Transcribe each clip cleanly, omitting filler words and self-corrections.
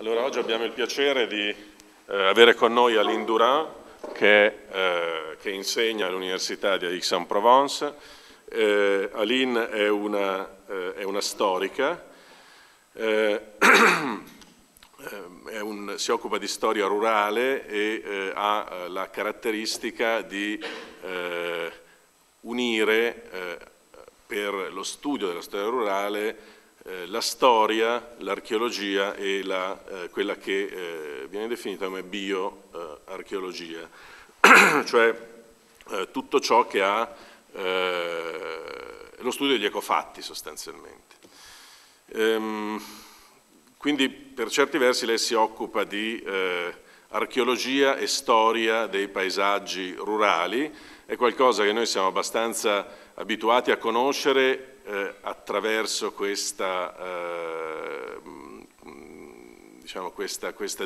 Allora, oggi abbiamo il piacere di avere con noi Aline Durand, che insegna all'Università di Aix-en-Provence. Aline è una storica, si occupa di storia rurale e ha la caratteristica di unire per lo studio della storia rurale la storia, l'archeologia e quella che viene definita come bioarcheologia, cioè tutto ciò che ha lo studio degli ecofatti sostanzialmente. Quindi per certi versi lei si occupa di archeologia e storia dei paesaggi rurali, è qualcosa che noi siamo abbastanza abituati a conoscere attraverso questa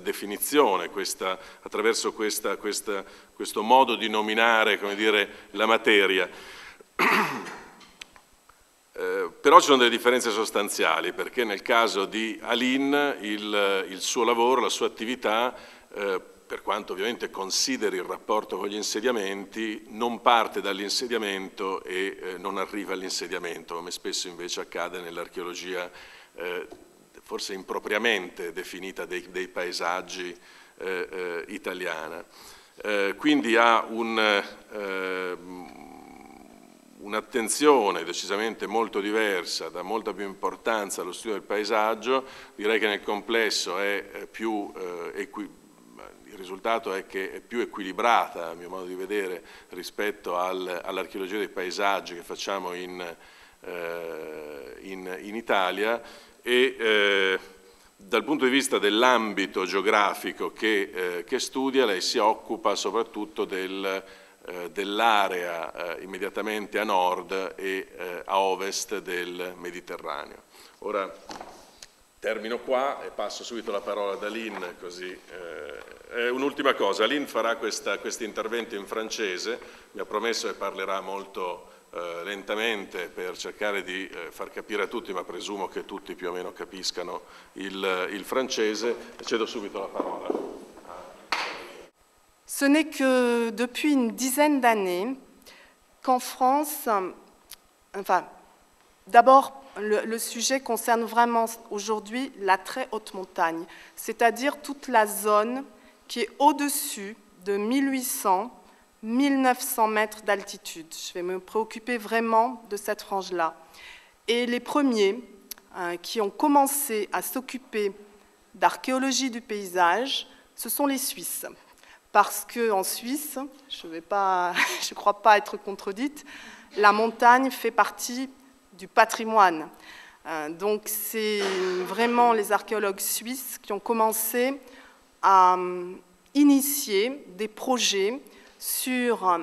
definizione, attraverso questo modo di nominare, come dire, la materia. Però ci sono delle differenze sostanziali, perché nel caso di Aline il suo lavoro, la sua attività, per quanto ovviamente consideri il rapporto con gli insediamenti, non parte dall'insediamento e non arriva all'insediamento, come spesso invece accade nell'archeologia forse impropriamente definita dei paesaggi italiana. Quindi ha un'attenzione decisamente molto diversa, dà molta più importanza allo studio del paesaggio. Direi che nel complesso è più il risultato è che è più equilibrata, a mio modo di vedere, rispetto all'archeologia dei paesaggi che facciamo in Italia, e dal punto di vista dell'ambito geografico che studia, lei si occupa soprattutto dell'area immediatamente a nord e a ovest del Mediterraneo. Ora termino qua e passo subito la parola ad Aline, così. Un'ultima cosa, Aline farà questo intervento in francese, mi ha promesso che parlerà molto lentamente per cercare di far capire a tutti, ma presumo che tutti più o meno capiscano il francese, e cedo subito la parola. Ce n'est que depuis une dizaine d'années qu'en France, enfin, d'abord, le sujet concerne vraiment aujourd'hui la très haute montagne, c'est-à-dire toute la zone qui est au-dessus de 1800-1900 mètres d'altitude. Je vais me préoccuper vraiment de cette frange-là. Et les premiers qui ont commencé à s'occuper d'archéologie du paysage, ce sont les Suisses. Parce qu'en Suisse, je ne crois pas être contredite, la montagne fait partie du patrimoine. Donc c'est vraiment les archéologues suisses qui ont commencé à initier des projets sur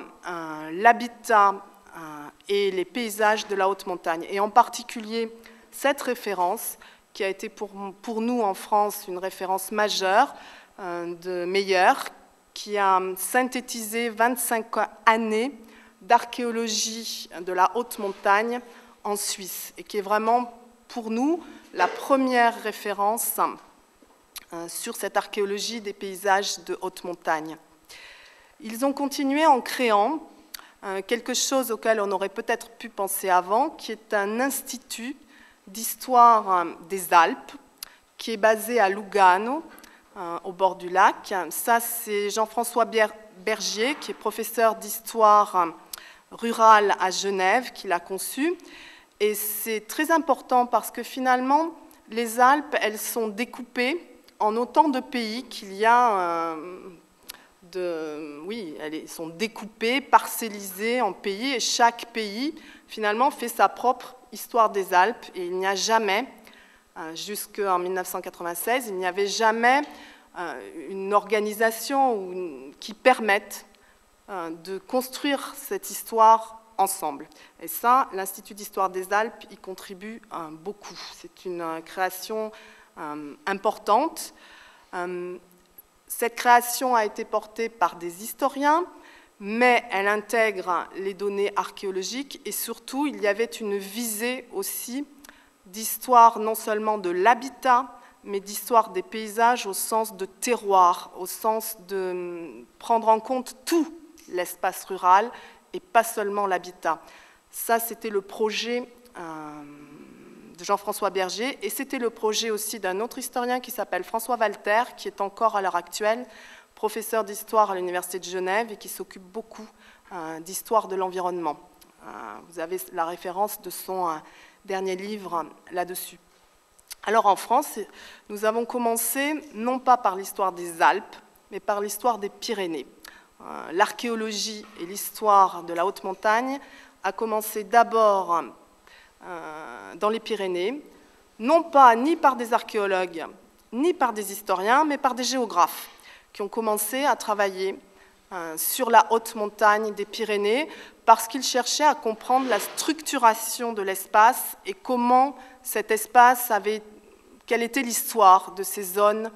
l'habitat et les paysages de la haute montagne. Et en particulier, cette référence, qui a été pour nous en France une référence majeure de Meyer, qui a synthétisé 25 années d'archéologie de la haute montagne en Suisse, et qui est vraiment pour nous la première référence sur cette archéologie des paysages de haute montagne. Ils ont continué en créant quelque chose auquel on aurait peut-être pu penser avant, qui est un institut d'histoire des Alpes, qui est basé à Lugano, au bord du lac. Ça, c'est Jean-François Bergier, qui est professeur d'histoire rurale à Genève, qui l'a conçu. Et c'est très important parce que finalement, les Alpes, elles sont découpées en autant de pays qu'il y a elles sont découpées, parcellisées en pays, et chaque pays, finalement, fait sa propre histoire des Alpes. Et il n'y a jamais, jusqu'en 1996, il n'y avait jamais une organisation qui permette de construire cette histoire ensemble. Et ça, l'Institut d'histoire des Alpes y contribue beaucoup. C'est une création importante. Cette création a été portée par des historiens, mais elle intègre les données archéologiques, et surtout, il y avait une visée aussi d'histoire non seulement de l'habitat, mais d'histoire des paysages au sens de terroir, au sens de prendre en compte tout l'espace rural et pas seulement l'habitat. Ça, c'était le projet de Jean-François Berger, et c'était le projet aussi d'un autre historien qui s'appelle François Walter, qui est encore à l'heure actuelle professeur d'histoire à l'Université de Genève et qui s'occupe beaucoup d'histoire de l'environnement. Vous avez la référence de son dernier livre là-dessus. Alors en France, nous avons commencé non pas par l'histoire des Alpes, mais par l'histoire des Pyrénées. L'archéologie et l'histoire de la haute montagne a commencé d'abord dans les Pyrénées, non pas ni par des archéologues, ni par des historiens, mais par des géographes qui ont commencé à travailler sur la haute montagne des Pyrénées parce qu'ils cherchaient à comprendre la structuration de l'espace et comment cet espace quelle était l'histoire de ces zones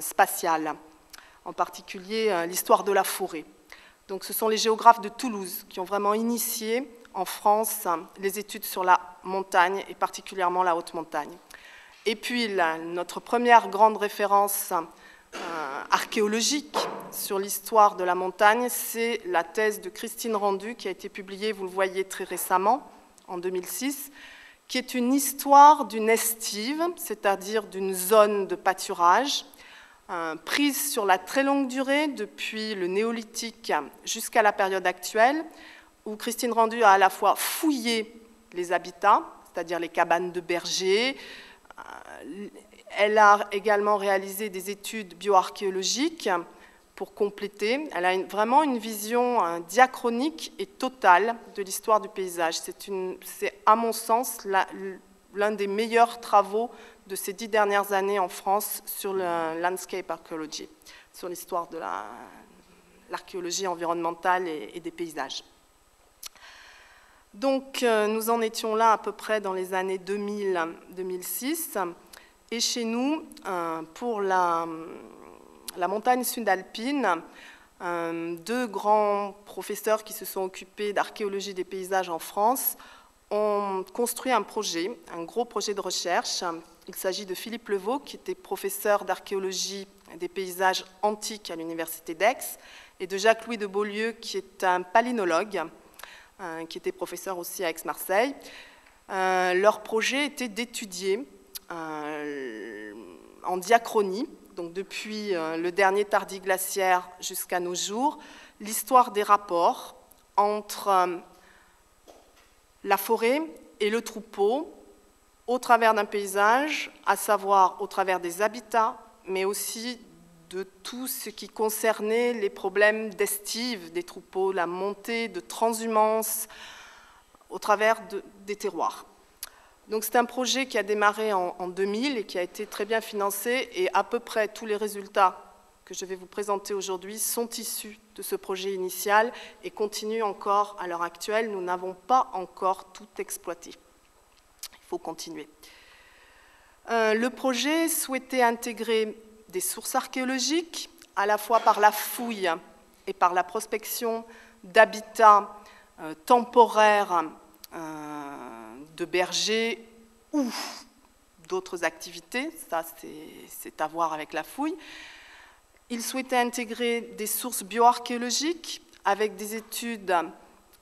spatiales, en particulier l'histoire de la forêt. Donc ce sont les géographes de Toulouse qui ont vraiment initié en France les études sur la montagne et particulièrement la haute montagne. Et puis notre première grande référence archéologique sur l'histoire de la montagne, c'est la thèse de Christine Rendu qui a été publiée, vous le voyez très récemment, en 2006, qui est une histoire d'une estive, c'est-à-dire d'une zone de pâturage, prise sur la très longue durée, depuis le néolithique jusqu'à la période actuelle, où Christine Rendu a à la fois fouillé les habitats, c'est-à-dire les cabanes de bergers. Elle a également réalisé des études bioarchéologiques pour compléter. Elle a vraiment une vision diachronique et totale de l'histoire du paysage. C'est à mon sens l'un des meilleurs travaux de ces 10 dernières années en France sur le landscape archaeology, sur l'histoire de l'archéologie environnementale et des paysages. Donc nous en étions là à peu près dans les années 2000-2006. Et chez nous, pour la montagne sud-alpine, 2 grands professeurs qui se sont occupés d'archéologie des paysages en France ont construit un projet, un gros projet de recherche. Il s'agit de Philippe Levaux, qui était professeur d'archéologie des paysages antiques à l'Université d'Aix, et de Jacques-Louis de Beaulieu, qui est un palynologue, qui était professeur aussi à Aix-Marseille. Leur projet était d'étudier en diachronie, donc depuis le dernier tardiglaciaire jusqu'à nos jours, l'histoire des rapports entre la forêt et le troupeau au travers d'un paysage, à savoir au travers des habitats, mais aussi de tout ce qui concernait les problèmes d'estive des troupeaux, la montée de transhumance au travers des terroirs. Donc c'est un projet qui a démarré en 2000 et qui a été très bien financé, et à peu près tous les résultats que je vais vous présenter aujourd'hui sont issus de ce projet initial et continuent encore à l'heure actuelle. Nous n'avons pas encore tout exploité. Il faut continuer. Le projet souhaitait intégrer des sources archéologiques, à la fois par la fouille et par la prospection d'habitats temporaires de bergers ou d'autres activités, ça c'est à voir avec la fouille. Il souhaitait intégrer des sources bioarchéologiques avec des études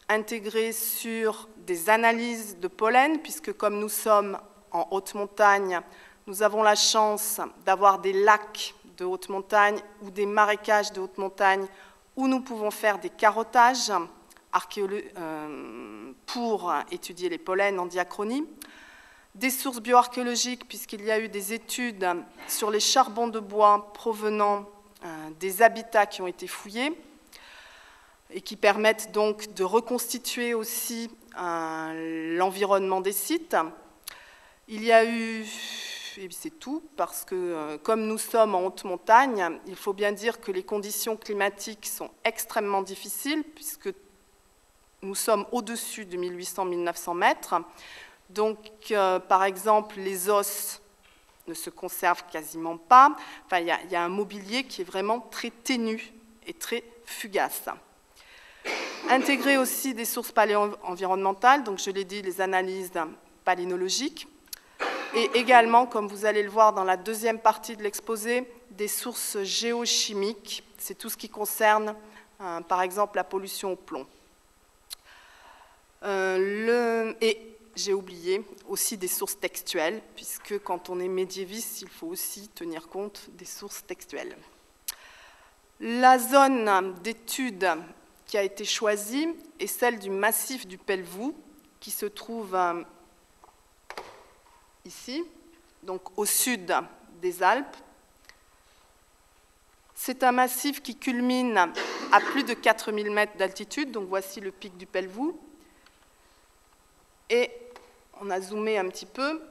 intégrées sur des analyses de pollen, puisque comme nous sommes en haute montagne, nous avons la chance d'avoir des lacs de haute montagne ou des marécages de haute montagne où nous pouvons faire des carottages pour étudier les pollens en diachronie. Des sources bioarchéologiques, puisqu'il y a eu des études sur les charbons de bois provenant des habitats qui ont été fouillés et qui permettent donc de reconstituer aussi l'environnement des sites. Il y a eu, et c'est tout, parce que comme nous sommes en haute montagne, il faut bien dire que les conditions climatiques sont extrêmement difficiles, puisque nous sommes au-dessus de 1800-1900 mètres. Donc, par exemple, les os ne se conservent quasiment pas. Enfin, il y a un mobilier qui est vraiment très ténu et très fugace. Intégrer aussi des sources paléo-environnementales, donc je l'ai dit, les analyses palynologiques. et également, comme vous allez le voir dans la deuxième partie de l'exposé, des sources géochimiques. C'est tout ce qui concerne, par exemple, la pollution au plomb. Et j'ai oublié aussi des sources textuelles, puisque quand on est médiéviste, il faut aussi tenir compte des sources textuelles. La zone d'étude qui a été choisie est celle du massif du Pelvoux, qui se trouve ici, donc au sud des Alpes. C'est un massif qui culmine à plus de 4000 mètres d'altitude, donc voici le pic du Pelvoux. Et on a zoomé un petit peu.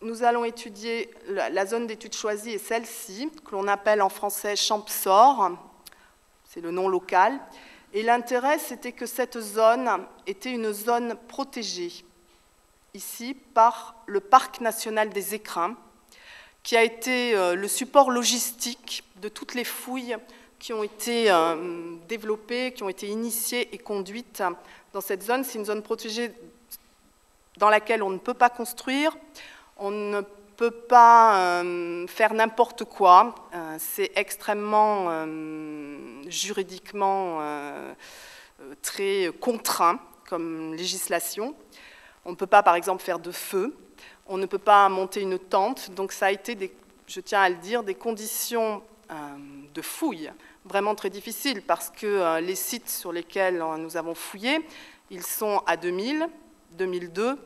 Nous allons étudier, la zone d'étude choisie est celle-ci, que l'on appelle en français Champsaur, c'est le nom local. Et l'intérêt, c'était que cette zone était une zone protégée, ici, par le Parc national des Écrins, qui a été le support logistique de toutes les fouilles qui ont été développées, qui ont été initiées et conduites dans cette zone. C'est une zone protégée dans laquelle on ne peut pas construire, on ne peut pas faire n'importe quoi. C'est extrêmement juridiquement très contraint comme législation. On ne peut pas, par exemple, faire de feu. On ne peut pas monter une tente. Donc ça a été, je tiens à le dire, des conditions de fouille vraiment très difficiles parce que les sites sur lesquels nous avons fouillé, ils sont à 2000, 2002,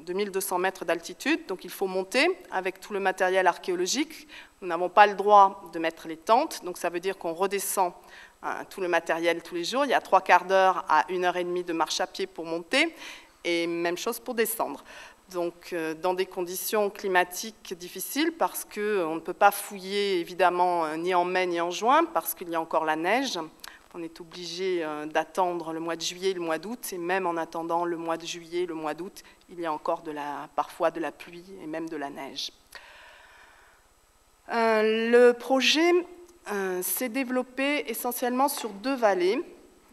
2200 mètres d'altitude, donc il faut monter avec tout le matériel archéologique. Nous n'avons pas le droit de mettre les tentes, donc ça veut dire qu'on redescend tout le matériel tous les jours. Il y a 3/4 d'heure à 1h30 de marche à pied pour monter, et même chose pour descendre. Donc dans des conditions climatiques difficiles, parce qu'on ne peut pas fouiller évidemment ni en mai ni en juin, parce qu'il y a encore la neige. On est obligé d'attendre le mois de juillet et le mois d'août, et même en attendant le mois de juillet, le mois d'août, il y a encore parfois de la pluie et même de la neige. Le projet s'est développé essentiellement sur 2 vallées.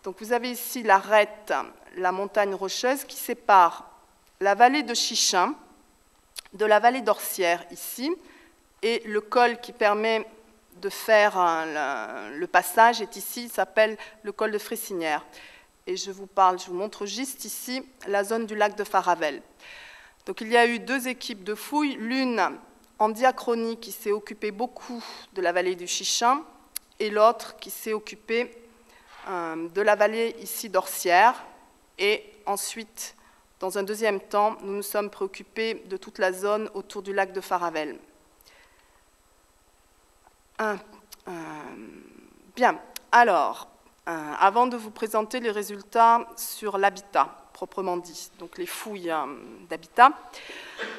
Donc vous avez ici l'arête, la montagne rocheuse, qui sépare la vallée de Chichin de la vallée d'Orsières, ici, et le col qui permet de faire le passage est ici, il s'appelle le col de Fressinière. Et je vous montre juste ici la zone du lac de Faravel. Donc il y a eu 2 équipes de fouilles, l'une en diachronie qui s'est occupée beaucoup de la vallée du Chichin, et l'autre qui s'est occupée de la vallée ici d'Orsières. Et ensuite, dans un deuxième temps, nous nous sommes préoccupés de toute la zone autour du lac de Faravel. Bien, alors, avant de vous présenter les résultats sur l'habitat, proprement dit, donc les fouilles d'habitat,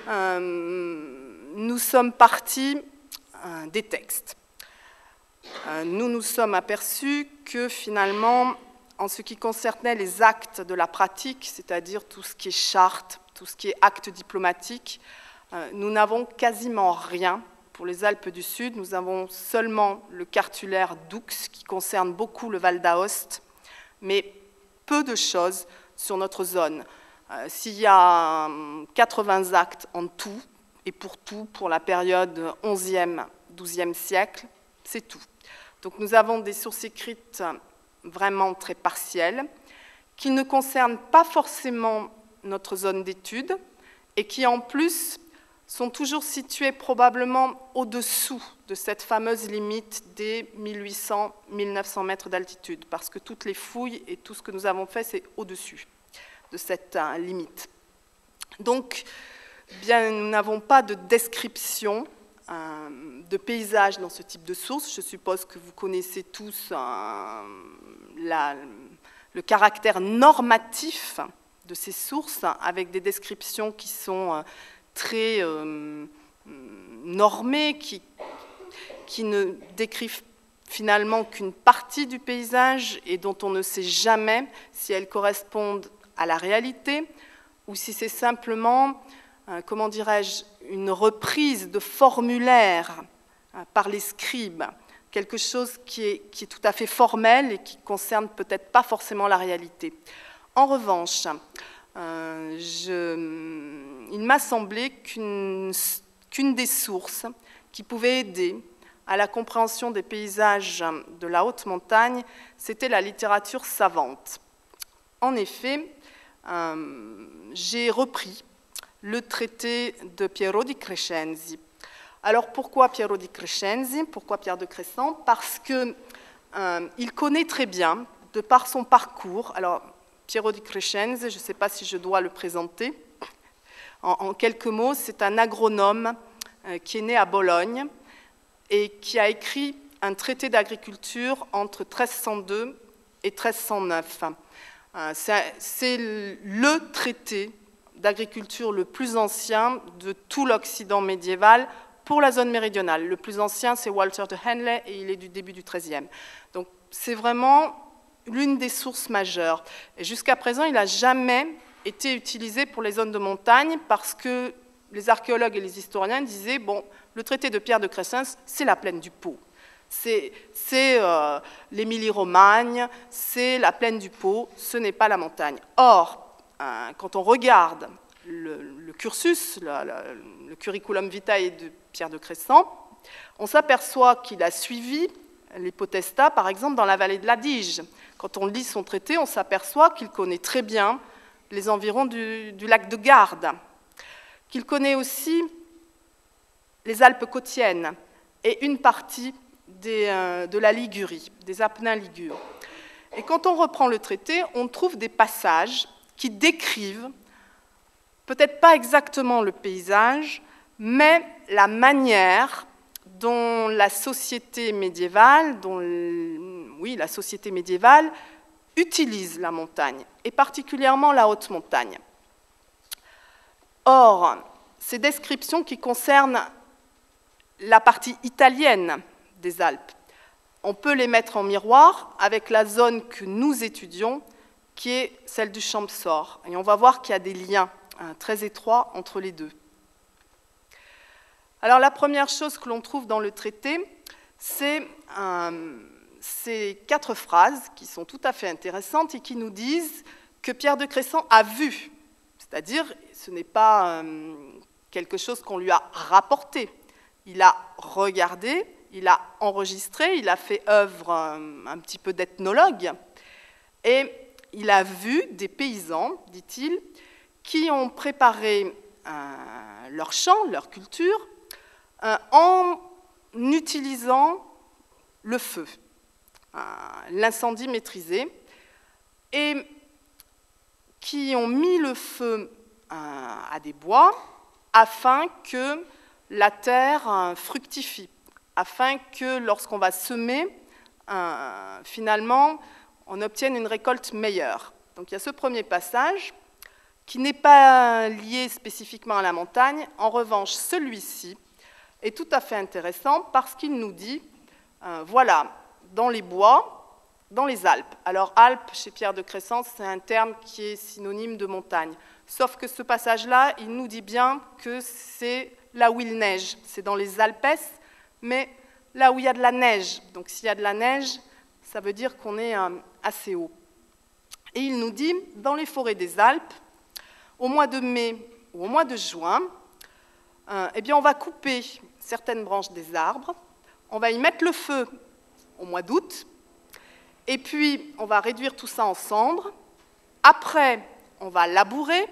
nous sommes partis des textes. Nous nous sommes aperçus que finalement, en ce qui concernait les actes de la pratique, c'est-à-dire tout ce qui est charte, tout ce qui est acte diplomatique, nous n'avons quasiment rien. Pour les Alpes du Sud, nous avons seulement le cartulaire d'Oux qui concerne beaucoup le Val d'Aoste, mais peu de choses sur notre zone. S'il y a 80 actes en tout, et pour tout, pour la période 11e, 12e siècle, c'est tout. Donc nous avons des sources écrites vraiment très partielles, qui ne concernent pas forcément notre zone d'étude, et qui en plus sont toujours situés probablement au-dessous de cette fameuse limite des 1800-1900 mètres d'altitude, parce que toutes les fouilles et tout ce que nous avons fait, c'est au-dessus de cette limite. Donc, bien, nous n'avons pas de description de paysage dans ce type de source. Je suppose que vous connaissez tous le caractère normatif de ces sources, avec des descriptions qui sont très normées, qui ne décrivent finalement qu'une partie du paysage et dont on ne sait jamais si elles correspondent à la réalité ou si c'est simplement, comment dirais-je, une reprise de formulaire par les scribes, quelque chose qui est tout à fait formel et qui ne concerne peut-être pas forcément la réalité. En revanche, il m'a semblé qu'une qu'une des sources qui pouvait aider à la compréhension des paysages de la haute montagne, c'était la littérature savante. En effet, j'ai repris le traité de Piero di Crescenzi. Alors pourquoi Piero di Crescenzi? Pourquoi Pierre de Crescent? Parce qu'il connaît très bien, de par son parcours, alors Piero di Crescenzi, je ne sais pas si je dois le présenter, en quelques mots, c'est un agronome qui est né à Bologne et qui a écrit un traité d'agriculture entre 1302 et 1309. C'est le traité d'agriculture le plus ancien de tout l'Occident médiéval pour la zone méridionale. Le plus ancien, c'est Walter de Henley, et il est du début du XIIIe. Donc, c'est vraiment l'une des sources majeures. Et jusqu'à présent, il n'a jamais été utilisé pour les zones de montagne parce que les archéologues et les historiens disaient, bon, le traité de Pierre de Crescens, c'est la plaine du Pô. C'est l'Émilie-Romagne, c'est la plaine du Pô, ce n'est pas la montagne. Or, quand on regarde le cursus, le curriculum vitae de Pierre de Crescent, on s'aperçoit qu'il a suivi les potestats, par exemple, dans la vallée de l'Adige. Quand on lit son traité, on s'aperçoit qu'il connaît très bien les environs du lac de Garde, qu'il connaît aussi les Alpes côtiennes et une partie de la Ligurie, des Apennins ligures. Et quand on reprend le traité, on trouve des passages qui décrivent, peut-être pas exactement le paysage, mais la manière dont la société médiévale, la société médiévale utilise la montagne, et particulièrement la haute montagne. Or, ces descriptions qui concernent la partie italienne des Alpes, on peut les mettre en miroir avec la zone que nous étudions, qui est celle du Champsaur. Et on va voir qu'il y a des liens très étroits entre les deux. Alors la première chose que l'on trouve dans le traité, c'est ces 4 phrases qui sont tout à fait intéressantes et qui nous disent que Pierre de Crescent a vu, c'est-à-dire ce n'est pas quelque chose qu'on lui a rapporté. Il a regardé, il a enregistré, il a fait œuvre un petit peu d'ethnologue et il a vu des paysans, dit-il, qui ont préparé leur champ, leur culture, en utilisant le feu, l'incendie maîtrisé, et qui ont mis le feu à des bois afin que la terre fructifie, afin que lorsqu'on va semer, finalement, on obtienne une récolte meilleure. Donc il y a ce premier passage qui n'est pas lié spécifiquement à la montagne. En revanche, celui-ci est tout à fait intéressant parce qu'il nous dit, voilà, dans les bois, dans les Alpes. Alors Alpes, chez Pierre de Crescent, c'est un terme qui est synonyme de montagne. Sauf que ce passage-là, il nous dit bien que c'est là où il neige. C'est dans les Alpes, mais là où il y a de la neige. Donc s'il y a de la neige, ça veut dire qu'on est assez haut. Et il nous dit, dans les forêts des Alpes, au mois de mai ou au mois de juin, eh bien on va couper certaines branches des arbres, on va y mettre le feu au mois d'août, et puis on va réduire tout ça en cendres. Après, on va labourer,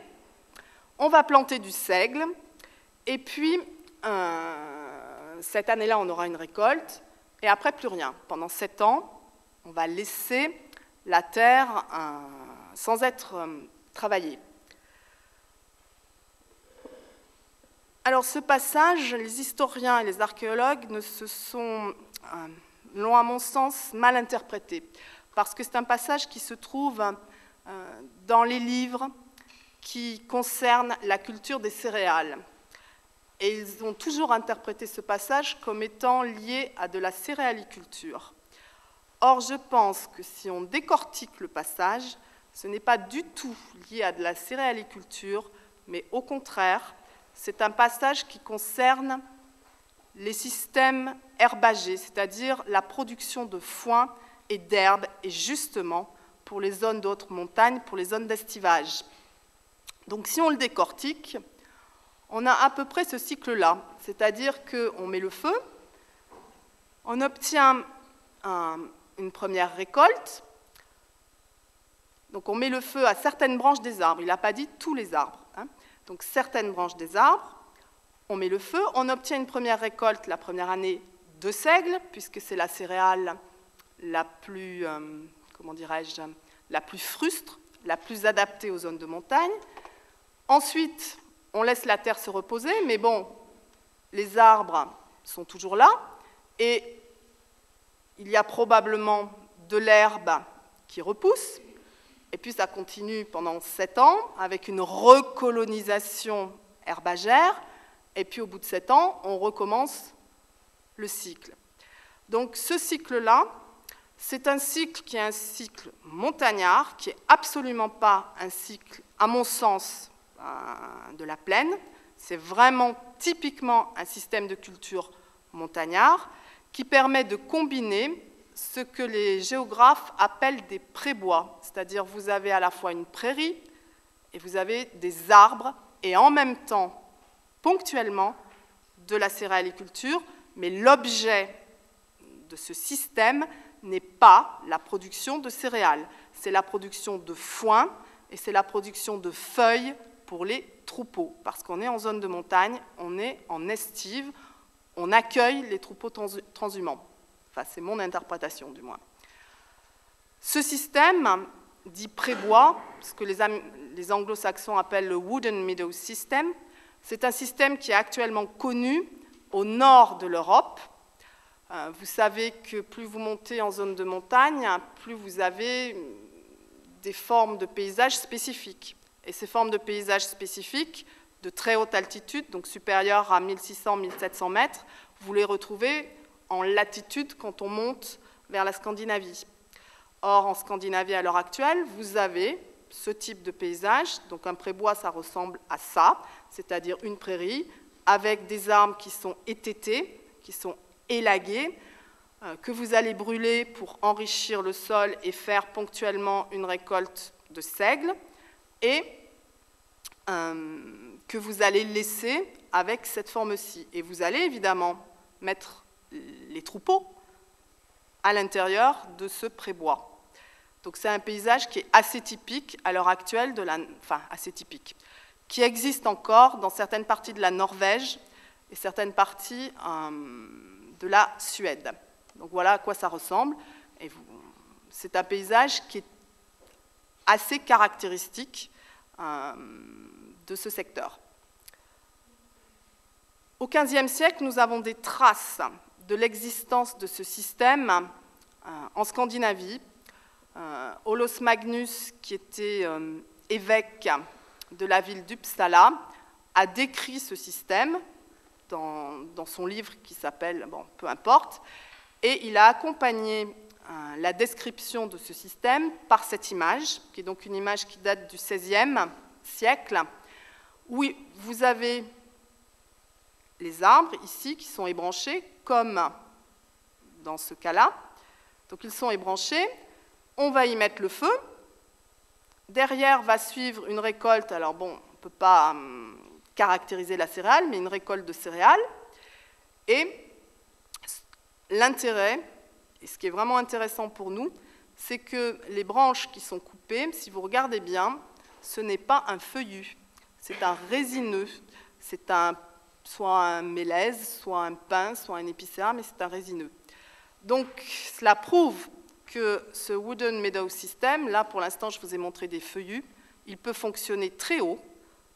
on va planter du seigle, et puis cette année-là, on aura une récolte, et après, plus rien. Pendant 7 ans, on va laisser la terre sans être travaillée. Alors ce passage, les historiens et les archéologues l'ont à mon sens mal interprété, parce que c'est un passage qui se trouve dans les livres qui concernent la culture des céréales. Et ils ont toujours interprété ce passage comme étant lié à de la céréaliculture. Or, je pense que si on décortique le passage, ce n'est pas du tout lié à de la céréaliculture, mais au contraire, c'est un passage qui concerne les systèmes herbagers, c'est-à-dire la production de foin et d'herbes, et justement pour les zones de haute montagne, pour les zones d'estivage. Donc si on le décortique, on a à peu près ce cycle-là, c'est-à-dire qu'on met le feu, on obtient une première récolte, donc on met le feu à certaines branches des arbres, il n'a pas dit tous les arbres, hein. Donc certaines branches des arbres, on met le feu, on obtient une première récolte la première année de seigle, puisque c'est la céréale la plus, comment dirais-je, la plus frustre, la plus adaptée aux zones de montagne. Ensuite, on laisse la terre se reposer, mais bon, les arbres sont toujours là, et il y a probablement de l'herbe qui repousse, et puis ça continue pendant 7 ans, avec une recolonisation herbagère, et puis au bout de 7 ans, on recommence le cycle. Donc ce cycle-là, c'est un cycle qui est un cycle montagnard, qui n'est absolument pas un cycle, à mon sens, de la plaine. C'est vraiment typiquement un système de culture montagnard qui permet de combiner ce que les géographes appellent des prébois, c'est-à-dire vous avez à la fois une prairie et vous avez des arbres et en même temps, ponctuellement, de la céréaliculture, mais l'objet de ce système n'est pas la production de céréales, c'est la production de foin et c'est la production de feuilles pour les troupeaux, parce qu'on est en zone de montagne, on est en estive, on accueille les troupeaux transhumants. Enfin, c'est mon interprétation, du moins. Ce système, dit prébois, ce que les anglo-saxons appellent le Wooden Meadow System, c'est un système qui est actuellement connu au nord de l'Europe. Vous savez que plus vous montez en zone de montagne, plus vous avez des formes de paysages spécifiques. Et ces formes de paysages spécifiques, de très haute altitude, donc supérieures à 1600-1700 mètres, vous les retrouvez en latitude quand on monte vers la Scandinavie. Or, en Scandinavie, à l'heure actuelle, vous avez ce type de paysage. Donc un prébois, ça ressemble à ça, c'est-à-dire une prairie avec des arbres qui sont étêtés, qui sont élagués, que vous allez brûler pour enrichir le sol et faire ponctuellement une récolte de seigle, et que vous allez laisser avec cette forme-ci. Et vous allez évidemment mettre les troupeaux à l'intérieur de ce prébois. Donc c'est un paysage qui est assez typique à l'heure actuelle, enfin assez typique, qui existe encore dans certaines parties de la Norvège et certaines parties de la Suède. Donc voilà à quoi ça ressemble. C'est un paysage qui est assez caractéristique de ce secteur. Au XVe siècle, nous avons des traces de l'existence de ce système en Scandinavie. Olaus Magnus, qui était évêque de la ville d'Uppsala, a décrit ce système dans son livre qui s'appelle, bon, peu importe, et il a accompagné la description de ce système par cette image, qui est donc une image qui date du XVIe siècle, où vous avez les arbres ici qui sont ébranchés, comme dans ce cas-là. Donc ils sont ébranchés, on va y mettre le feu, derrière va suivre une récolte, alors bon, on ne peut pas caractériser la céréale, mais une récolte de céréales, et l'intérêt, et ce qui est vraiment intéressant pour nous, c'est que les branches qui sont coupées, si vous regardez bien, ce n'est pas un feuillu, c'est un résineux, c'est soit un mélèze, soit un pin, soit un épicéa, mais c'est un résineux. Donc cela prouve que ce Wooden Meadow System, là pour l'instant je vous ai montré des feuillus, il peut fonctionner très haut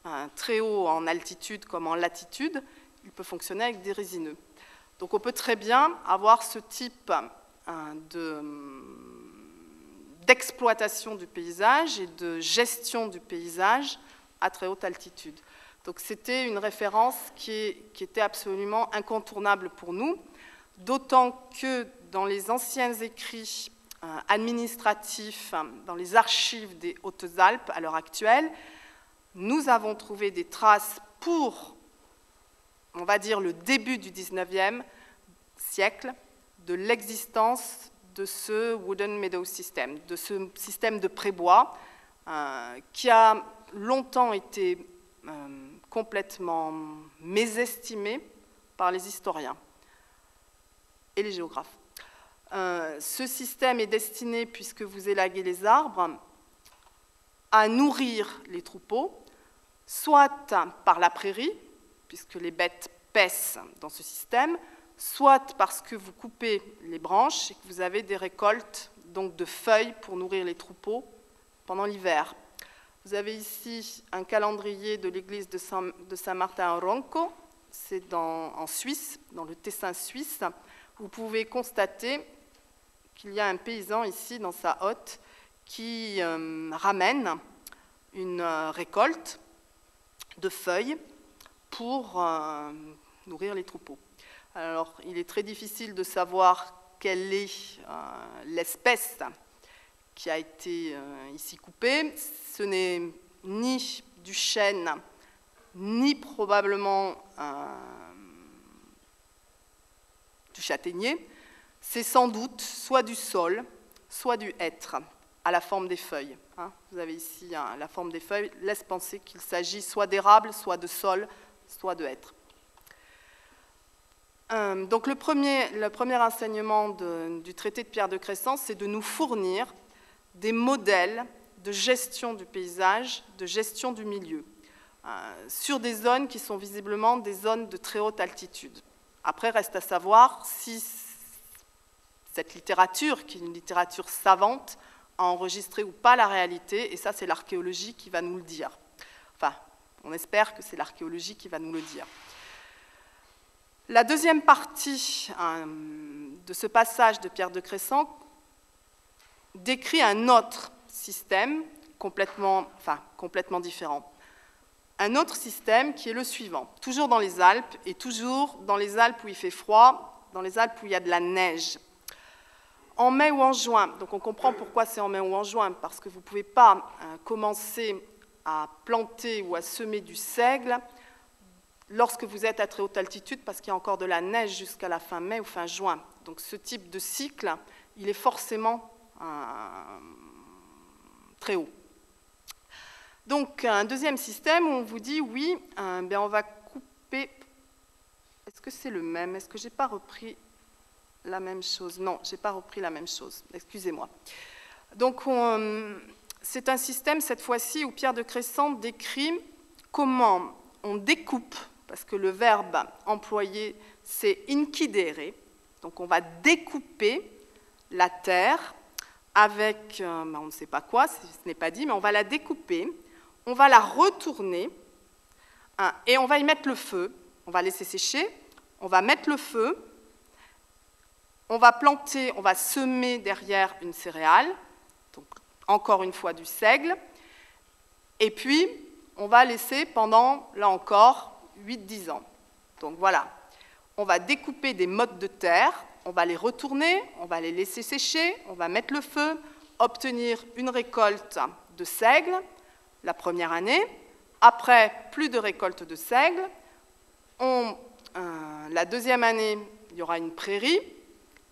en altitude comme en latitude, il peut fonctionner avec des résineux. Donc on peut très bien avoir ce type d'exploitation du paysage et de gestion du paysage à très haute altitude. Donc c'était une référence qui était absolument incontournable pour nous, d'autant que dans les anciens écrits administratifs, dans les archives des Hautes-Alpes à l'heure actuelle, nous avons trouvé des traces pour, on va dire, le début du XIXe siècle, de l'existence de ce Wooden Meadow System, de ce système de prébois qui a longtemps été complètement mésestimé par les historiens et les géographes. Ce système est destiné, puisque vous élaguez les arbres, à nourrir les troupeaux, soit par la prairie, puisque les bêtes paissent dans ce système, soit parce que vous coupez les branches et que vous avez des récoltes donc de feuilles pour nourrir les troupeaux pendant l'hiver. Vous avez ici un calendrier de l'église de Saint-Martin-en-Ronco, c'est en Suisse, dans le Tessin suisse. Vous pouvez constater qu'il y a un paysan ici dans sa hotte qui ramène une récolte de feuilles pour nourrir les troupeaux. Alors, il est très difficile de savoir quelle est l'espèce qui a été ici coupée. Ce n'est ni du chêne, ni probablement du châtaignier. C'est sans doute soit du saule, soit du hêtre, à la forme des feuilles. Vous avez ici la forme des feuilles, laisse penser qu'il s'agit soit d'érable, soit de saule, soit de hêtre. Donc le premier enseignement du traité de Pierre de Cressan, c'est de nous fournir des modèles de gestion du paysage, de gestion du milieu, sur des zones qui sont visiblement des zones de très haute altitude. Après, reste à savoir si cette littérature, qui est une littérature savante, a enregistré ou pas la réalité, et ça, c'est l'archéologie qui va nous le dire. Enfin, on espère que c'est l'archéologie qui va nous le dire. La deuxième partie de ce passage de Pierre de Cressan décrit un autre système complètement différent. Un autre système qui est le suivant, toujours dans les Alpes, et toujours dans les Alpes où il fait froid, dans les Alpes où il y a de la neige. En mai ou en juin, donc on comprend pourquoi c'est en mai ou en juin, parce que vous ne pouvez pas commencer à planter ou à semer du seigle lorsque vous êtes à très haute altitude, parce qu'il y a encore de la neige jusqu'à la fin mai ou fin juin. Donc ce type de cycle, il est forcément très haut. Donc un deuxième système où on vous dit, oui, on va couper... Est-ce que c'est le même? Est-ce que je n'ai pas repris la même chose? Non, je n'ai pas repris la même chose, excusez-moi. Donc c'est un système, cette fois-ci, où Pierre de Cressan décrit comment on découpe, parce que le verbe employé, c'est incidere, donc on va découper la terre avec, on ne sait pas quoi, ce n'est pas dit, mais on va la découper, on va la retourner, et on va y mettre le feu, on va laisser sécher, on va mettre le feu, on va planter, on va semer derrière une céréale, donc encore une fois du seigle, et puis on va laisser pendant, là encore, 8-10 ans. Donc voilà, on va découper des mottes de terre, on va les retourner, on va les laisser sécher, on va mettre le feu, obtenir une récolte de seigle la première année. Après, plus de récolte de seigle. La deuxième année, il y aura une prairie.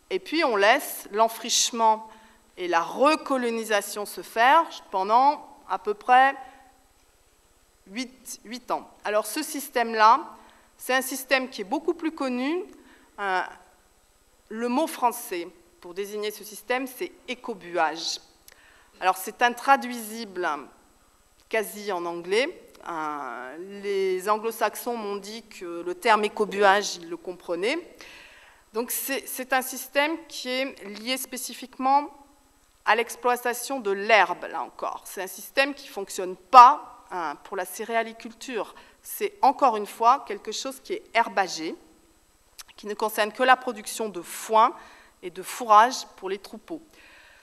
Et puis, on laisse l'enfrichement et la recolonisation se faire pendant à peu près 8 ans. Alors, ce système-là, c'est un système qui est beaucoup plus connu. Le mot français pour désigner ce système, c'est écobuage. Alors, c'est intraduisible quasi en anglais. Les anglo-saxons m'ont dit que le terme écobuage, ils le comprenaient. Donc, c'est un système qui est lié spécifiquement à l'exploitation de l'herbe, là encore. C'est un système qui ne fonctionne pas pour la céréaliculture. C'est encore une fois quelque chose qui est herbagé, qui ne concerne que la production de foin et de fourrage pour les troupeaux.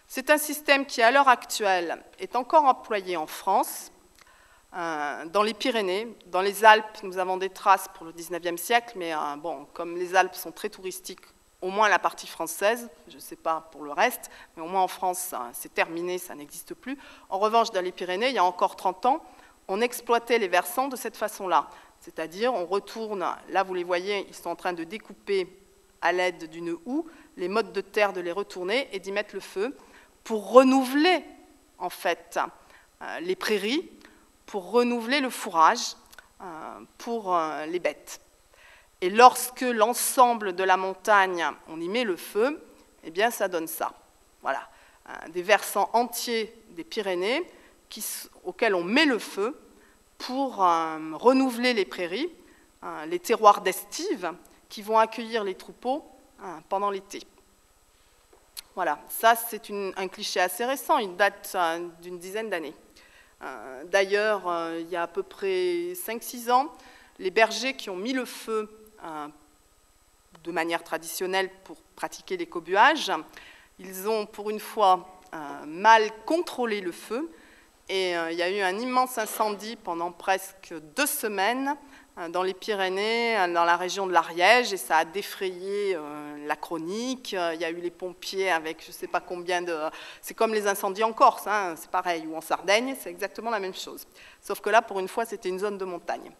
C'est un système qui, à l'heure actuelle, est encore employé en France, dans les Pyrénées. Dans les Alpes, nous avons des traces pour le 19e siècle, mais bon, comme les Alpes sont très touristiques, au moins la partie française, je ne sais pas pour le reste, mais au moins en France, c'est terminé, ça n'existe plus. En revanche, dans les Pyrénées, il y a encore 30 ans, on exploitait les versants de cette façon-là. C'est-à-dire, on retourne, là vous les voyez, ils sont en train de découper à l'aide d'une houe les mottes de terre, de les retourner et d'y mettre le feu pour renouveler, en fait, les prairies, pour renouveler le fourrage, pour les bêtes. Et lorsque l'ensemble de la montagne, on y met le feu, eh bien ça donne ça. Voilà, des versants entiers des Pyrénées auxquels on met le feu pour renouveler les prairies, les terroirs d'estive qui vont accueillir les troupeaux pendant l'été. Voilà, ça c'est un cliché assez récent, il date d'une dizaine d'années. D'ailleurs, il y a à peu près 5-6 ans, les bergers qui ont mis le feu de manière traditionnelle pour pratiquer l'écobuage, ils ont pour une fois mal contrôlé le feu et il y a eu un immense incendie pendant presque 2 semaines dans les Pyrénées, dans la région de l'Ariège, et ça a défrayé la chronique. Il y a eu les pompiers avec je ne sais pas combien de... C'est comme les incendies en Corse, hein, c'est pareil, ou en Sardaigne, c'est exactement la même chose. Sauf que là, pour une fois, c'était une zone de montagne.